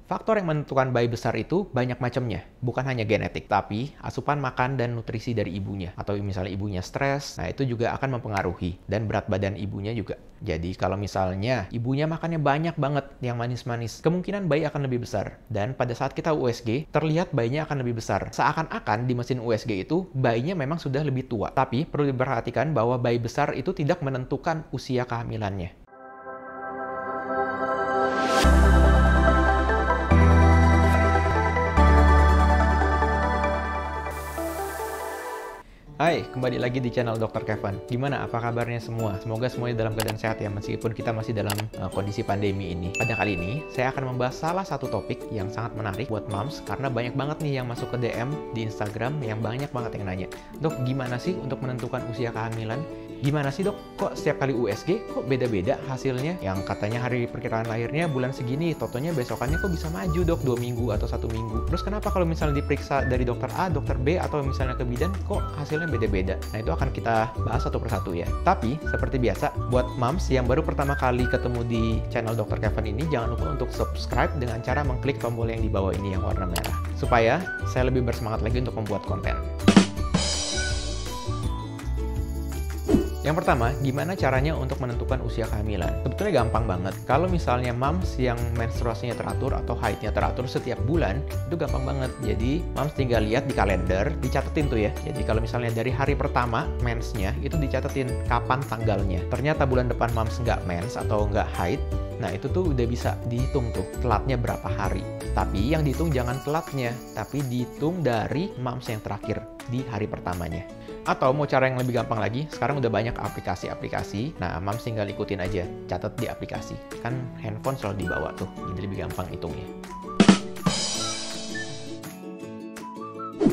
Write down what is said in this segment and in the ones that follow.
Faktor yang menentukan bayi besar itu banyak macamnya, bukan hanya genetik, tapi asupan makan dan nutrisi dari ibunya. Atau misalnya ibunya stres, nah itu juga akan mempengaruhi. Dan berat badan ibunya juga. Jadi kalau misalnya ibunya makannya banyak banget yang manis-manis, kemungkinan bayi akan lebih besar. Dan pada saat kita USG, terlihat bayinya akan lebih besar. Seakan-akan di mesin USG itu, bayinya memang sudah lebih tua. Tapi perlu diperhatikan bahwa bayi besar itu tidak menentukan usia kehamilannya. Hai, kembali lagi di channel Dr. Kevin. Gimana? Apa kabarnya semua? Semoga semuanya dalam keadaan sehat ya, meskipun kita masih dalam kondisi pandemi ini. Pada kali ini, saya akan membahas salah satu topik yang sangat menarik buat moms, karena banyak banget nih yang masuk ke DM di Instagram, yang banyak banget yang nanya, "Dok, gimana sih untuk menentukan usia kehamilan? Gimana sih dok, kok setiap kali USG kok beda-beda hasilnya? Yang katanya hari perkiraan lahirnya bulan segini, totonya besokannya kok bisa maju dok 2 minggu atau 1 minggu. Terus kenapa kalau misalnya diperiksa dari dokter A, dokter B, atau misalnya ke bidan kok hasilnya beda-beda?" Nah itu akan kita bahas satu persatu ya. Tapi seperti biasa, buat moms yang baru pertama kali ketemu di channel Dr. Kevin ini, jangan lupa untuk subscribe dengan cara mengklik tombol yang di bawah ini yang warna merah. Supaya saya lebih bersemangat lagi untuk membuat konten. Yang pertama, gimana caranya untuk menentukan usia kehamilan? Sebetulnya gampang banget. Kalau misalnya moms yang menstruasinya teratur atau haidnya teratur setiap bulan, itu gampang banget. Jadi, moms tinggal lihat di kalender, dicatetin tuh ya. Jadi, kalau misalnya dari hari pertama mensnya, itu dicatetin kapan tanggalnya. Ternyata bulan depan moms nggak mens atau nggak haid, nah itu tuh udah bisa dihitung tuh, telatnya berapa hari. Tapi yang dihitung jangan telatnya, tapi dihitung dari moms yang terakhir di hari pertamanya. Atau mau cara yang lebih gampang lagi, sekarang udah banyak aplikasi-aplikasi. Nah, moms tinggal ikutin aja, catat di aplikasi. Kan handphone selalu dibawa tuh, jadi lebih gampang hitungnya.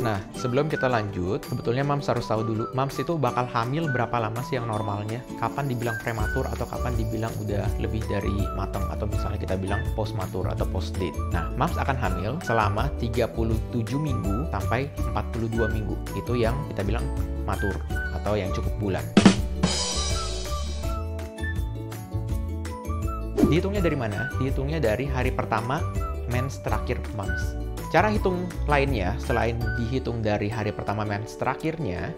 Nah, sebelum kita lanjut, sebetulnya moms harus tahu dulu, moms itu bakal hamil berapa lama sih yang normalnya? Kapan dibilang prematur atau kapan dibilang udah lebih dari matang, atau misalnya kita bilang postmatur atau post-date. Nah, moms akan hamil selama 37 minggu sampai 42 minggu. Itu yang kita bilang matur atau yang cukup bulan. Dihitungnya dari mana? Dihitungnya dari hari pertama mens terakhir moms. Cara hitung lainnya, selain dihitung dari hari pertama mens terakhirnya,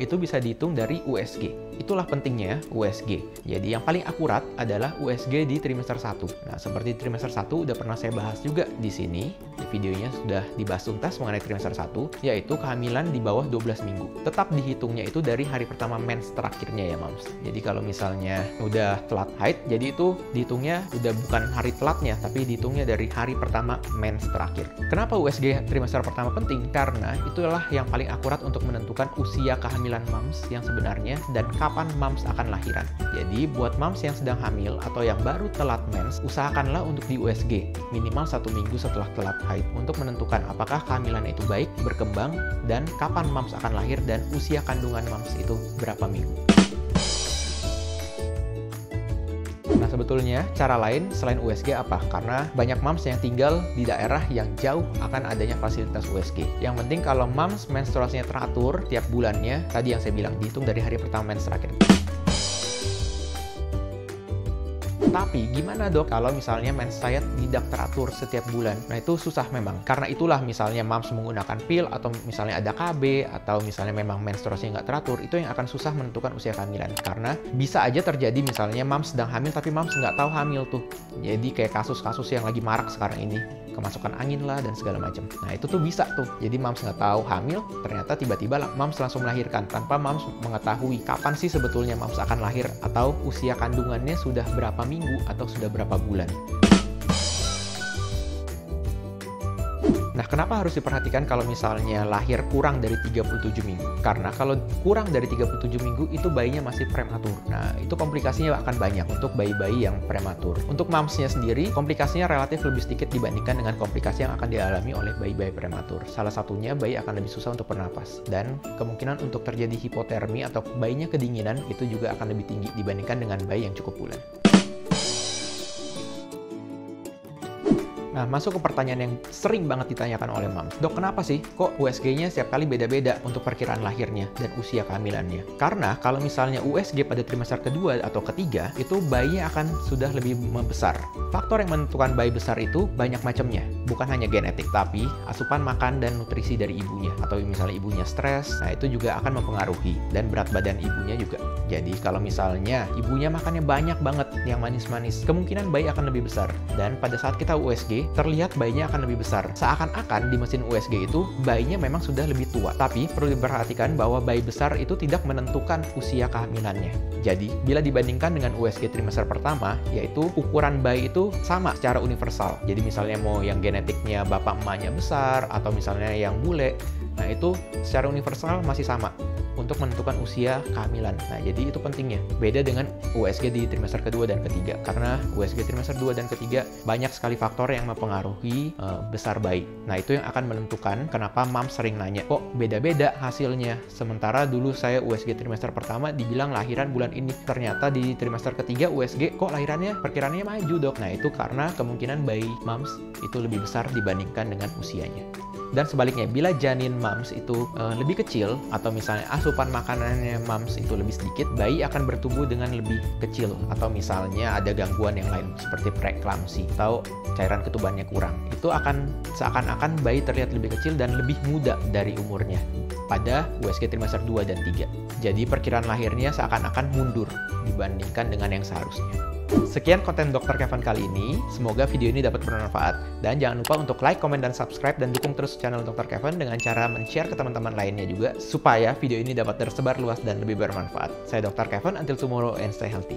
itu bisa dihitung dari USG. Itulah pentingnya USG. Jadi yang paling akurat adalah USG di trimester 1. Nah, seperti trimester 1 udah pernah saya bahas juga di sini. Di videonya sudah dibahas tuntas mengenai trimester 1, yaitu kehamilan di bawah 12 minggu. Tetap dihitungnya itu dari hari pertama mens terakhirnya ya, moms. Jadi kalau misalnya udah telat haid, jadi itu dihitungnya udah bukan hari telatnya, tapi dihitungnya dari hari pertama mens terakhir. Kenapa USG trimester pertama penting? Karena itulah yang paling akurat untuk menentukan usia kehamilan moms yang sebenarnya dan kapan moms akan lahiran. Jadi buat moms yang sedang hamil atau yang baru telat mens, usahakanlah untuk di USG minimal 1 minggu setelah telat haid untuk menentukan apakah kehamilan itu baik, berkembang, dan kapan moms akan lahir dan usia kandungan moms itu berapa minggu. Nah, sebetulnya cara lain selain USG apa? Karena banyak moms yang tinggal di daerah yang jauh akan adanya fasilitas USG. Yang penting kalau moms menstruasinya teratur tiap bulannya, tadi yang saya bilang, dihitung dari hari pertama mens terakhir. Tapi gimana dok kalau misalnya mens saya tidak teratur setiap bulan? Nah itu susah memang. Karena itulah misalnya moms menggunakan pil atau misalnya ada KB atau misalnya memang menstruasinya nggak teratur, itu yang akan susah menentukan usia kehamilan. Karena bisa aja terjadi misalnya moms sedang hamil tapi moms nggak tahu hamil tuh. Jadi kayak kasus-kasus yang lagi marak sekarang ini. Kemasukan angin lah dan segala macam. Nah itu tuh bisa tuh. Jadi moms nggak tahu hamil, ternyata tiba-tiba moms langsung melahirkan tanpa moms mengetahui kapan sih sebetulnya moms akan lahir atau usia kandungannya sudah berapa minggu atau sudah berapa bulan. Nah, kenapa harus diperhatikan kalau misalnya lahir kurang dari 37 minggu? Karena kalau kurang dari 37 minggu itu bayinya masih prematur. Nah, itu komplikasinya akan banyak untuk bayi-bayi yang prematur. Untuk momsnya sendiri, komplikasinya relatif lebih sedikit dibandingkan dengan komplikasi yang akan dialami oleh bayi-bayi prematur. Salah satunya, bayi akan lebih susah untuk bernapas. Dan kemungkinan untuk terjadi hipotermi atau bayinya kedinginan itu juga akan lebih tinggi dibandingkan dengan bayi yang cukup bulan. Nah, masuk ke pertanyaan yang sering banget ditanyakan oleh moms. Dok, kenapa sih kok USG-nya setiap kali beda-beda untuk perkiraan lahirnya dan usia kehamilannya? Karena kalau misalnya USG pada trimester kedua atau ketiga, itu bayinya akan sudah lebih membesar. Faktor yang menentukan bayi besar itu banyak macamnya. Bukan hanya genetik, tapi asupan makan dan nutrisi dari ibunya. Atau misalnya ibunya stres, nah itu juga akan mempengaruhi. Dan berat badan ibunya juga. Jadi kalau misalnya ibunya makannya banyak banget yang manis-manis, kemungkinan bayi akan lebih besar. Dan pada saat kita USG, terlihat bayinya akan lebih besar. Seakan-akan di mesin USG itu bayinya memang sudah lebih tua. Tapi perlu diperhatikan bahwa bayi besar itu tidak menentukan usia kehamilannya. Jadi, bila dibandingkan dengan USG trimester pertama, yaitu ukuran bayi itu sama secara universal. Jadi misalnya mau yang genetiknya bapak emaknya besar, atau misalnya yang bule, nah itu secara universal masih sama untuk menentukan usia kehamilan. Nah, jadi itu pentingnya. Beda dengan USG di trimester kedua dan ketiga. Karena USG trimester 2 dan ketiga banyak sekali faktor yang mempengaruhi besar bayi. Nah, itu yang akan menentukan kenapa moms sering nanya, kok beda-beda hasilnya? Sementara dulu saya USG trimester pertama dibilang lahiran bulan ini. Ternyata di trimester ketiga USG kok lahirannya perkiraannya maju, Dok. Nah, itu karena kemungkinan bayi moms itu lebih besar dibandingkan dengan usianya. Dan sebaliknya, bila janin moms itu lebih kecil, atau misalnya asupan makanannya moms itu lebih sedikit, bayi akan bertumbuh dengan lebih kecil. Atau misalnya ada gangguan yang lain, seperti preeklamsi, atau cairan ketubannya kurang. Itu akan seakan-akan bayi terlihat lebih kecil dan lebih muda dari umurnya pada USG trimester 2 dan 3. Jadi perkiraan lahirnya seakan-akan mundur dibandingkan dengan yang seharusnya. Sekian konten Dr. Kevin kali ini. Semoga video ini dapat bermanfaat. Dan jangan lupa untuk like, komen, dan subscribe. Dan dukung terus channel Dr. Kevin dengan cara men-share ke teman-teman lainnya juga. Supaya video ini dapat tersebar luas dan lebih bermanfaat. Saya Dr. Kevin, until tomorrow and stay healthy.